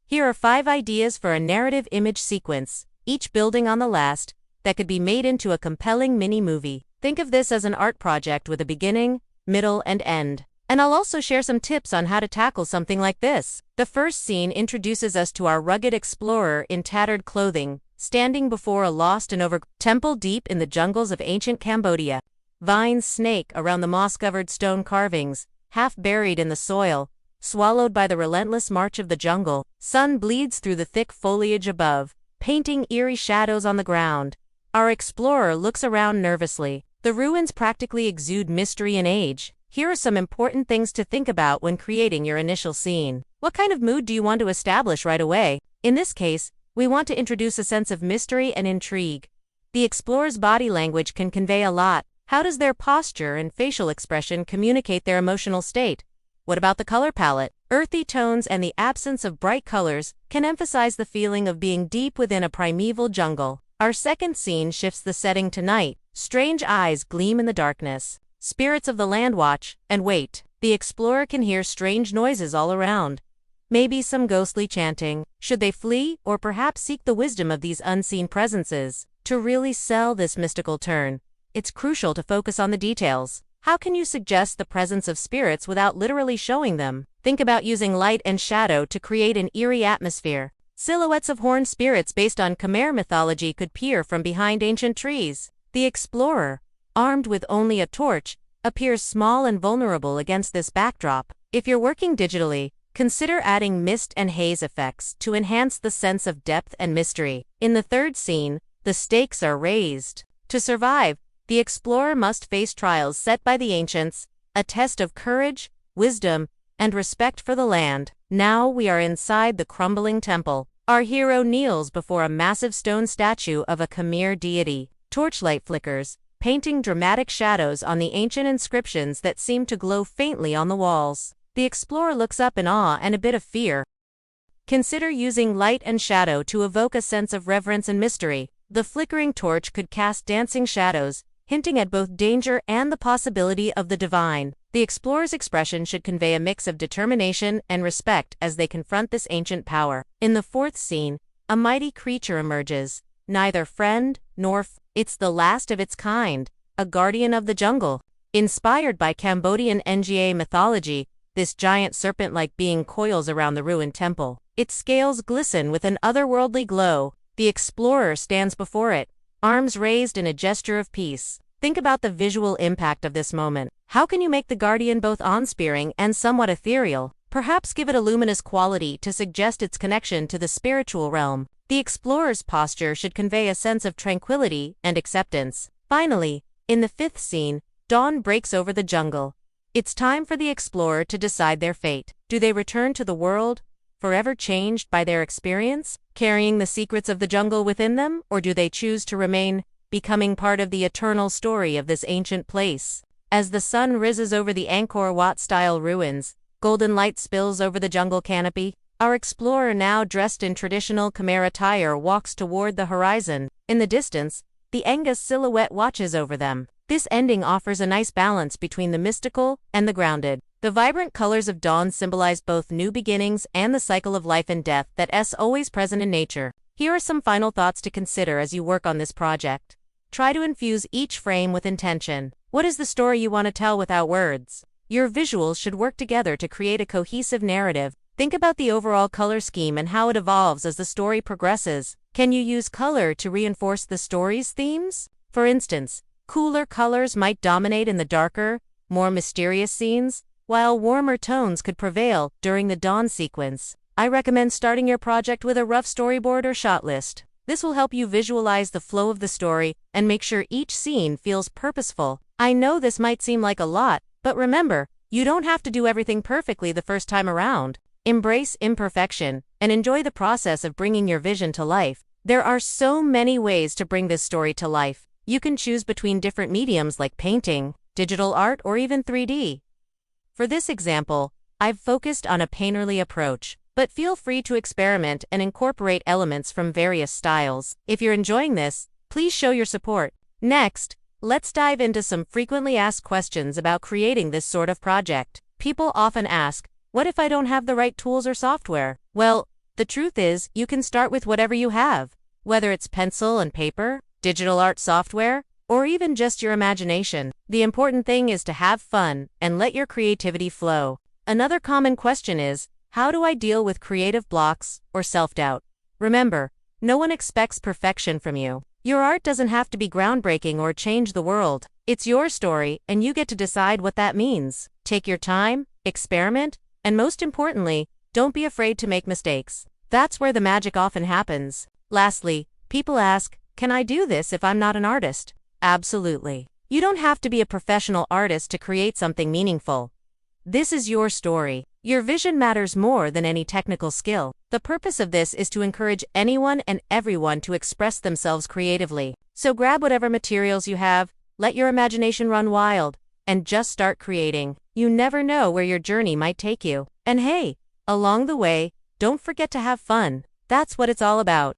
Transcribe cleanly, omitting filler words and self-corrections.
Here are 5 ideas for a narrative image sequence, each building on the last, that could be made into a compelling mini-movie. Think of this as an art project with a beginning, middle, and end. And I'll also share some tips on how to tackle something like this. The first scene introduces us to our rugged explorer in tattered clothing, standing before a lost and overgrown temple deep in the jungles of ancient Cambodia. Vines snake around the moss-covered stone carvings, half buried in the soil, swallowed by the relentless march of the jungle. Sun bleeds through the thick foliage above, painting eerie shadows on the ground. Our explorer looks around nervously. The ruins practically exude mystery and age. Here are some important things to think about when creating your initial scene. What kind of mood do you want to establish right away? In this case, we want to introduce a sense of mystery and intrigue. The explorer's body language can convey a lot. How does their posture and facial expression communicate their emotional state? What about the color palette? Earthy tones and the absence of bright colors can emphasize the feeling of being deep within a primeval jungle. Our second scene shifts the setting to night. Strange eyes gleam in the darkness. Spirits of the land watch and wait. The explorer can hear strange noises all around. Maybe some ghostly chanting. Should they flee or perhaps seek the wisdom of these unseen presences? To really sell this mystical turn, it's crucial to focus on the details. How can you suggest the presence of spirits without literally showing them? Think about using light and shadow to create an eerie atmosphere. Silhouettes of horned spirits based on Khmer mythology could peer from behind ancient trees. The explorer, armed with only a torch, appears small and vulnerable against this backdrop. If you're working digitally, consider adding mist and haze effects to enhance the sense of depth and mystery. In the third scene, the stakes are raised. To survive, the explorer must face trials set by the ancients, a test of courage, wisdom, and respect for the land. Now we are inside the crumbling temple. Our hero kneels before a massive stone statue of a Khmer deity. Torchlight flickers, painting dramatic shadows on the ancient inscriptions that seem to glow faintly on the walls. The explorer looks up in awe and a bit of fear. Consider using light and shadow to evoke a sense of reverence and mystery. The flickering torch could cast dancing shadows, hinting at both danger and the possibility of the divine. The explorer's expression should convey a mix of determination and respect as they confront this ancient power. In the fourth scene, a mighty creature emerges. Neither friend nor foe. It's the last of its kind, a guardian of the jungle. Inspired by Cambodian Nga mythology, this giant serpent-like being coils around the ruined temple. Its scales glisten with an otherworldly glow. The explorer stands before it, arms raised in a gesture of peace. Think about the visual impact of this moment. How can you make the guardian both awe-inspiring and somewhat ethereal? Perhaps give it a luminous quality to suggest its connection to the spiritual realm. The explorer's posture should convey a sense of tranquility and acceptance. Finally, in the fifth scene, dawn breaks over the jungle. It's time for the explorer to decide their fate. Do they return to the world, forever changed by their experience, carrying the secrets of the jungle within them, or do they choose to remain, becoming part of the eternal story of this ancient place? As the sun rises over the Angkor Wat-style ruins, golden light spills over the jungle canopy. Our explorer, now dressed in traditional Khmer attire, walks toward the horizon. In the distance, the Angus silhouette watches over them. This ending offers a nice balance between the mystical and the grounded. The vibrant colors of dawn symbolize both new beginnings and the cycle of life and death that's always present in nature. Here are some final thoughts to consider as you work on this project. Try to infuse each frame with intention. What is the story you want to tell without words? Your visuals should work together to create a cohesive narrative. Think about the overall color scheme and how it evolves as the story progresses. Can you use color to reinforce the story's themes? For instance, cooler colors might dominate in the darker, more mysterious scenes, while warmer tones could prevail during the dawn sequence. I recommend starting your project with a rough storyboard or shot list. This will help you visualize the flow of the story and make sure each scene feels purposeful. I know this might seem like a lot, but remember, you don't have to do everything perfectly the first time around. Embrace imperfection and enjoy the process of bringing your vision to life. There are so many ways to bring this story to life. You can choose between different mediums like painting, digital art, or even 3D. For this example, I've focused on a painterly approach, but feel free to experiment and incorporate elements from various styles. If you're enjoying this, please show your support. Next, let's dive into some frequently asked questions about creating this sort of project. People often ask, what if I don't have the right tools or software? Well, The truth is, you can start with whatever you have, whether it's pencil and paper, digital art software, or even just your imagination. The important thing is to have fun and let your creativity flow. Another common question is, how do I deal with creative blocks or self-doubt? Remember, no one expects perfection from you. Your art doesn't have to be groundbreaking or change the world. It's your story, and you get to decide what that means. Take your time, experiment, and most importantly, don't be afraid to make mistakes. That's where the magic often happens. Lastly, people ask, can I do this if I'm not an artist? Absolutely. You don't have to be a professional artist to create something meaningful. This is your story. Your vision matters more than any technical skill. The purpose of this is to encourage anyone and everyone to express themselves creatively. So grab whatever materials you have, let your imagination run wild, and just start creating. You never know where your journey might take you. And hey, along the way, don't forget to have fun. That's what it's all about.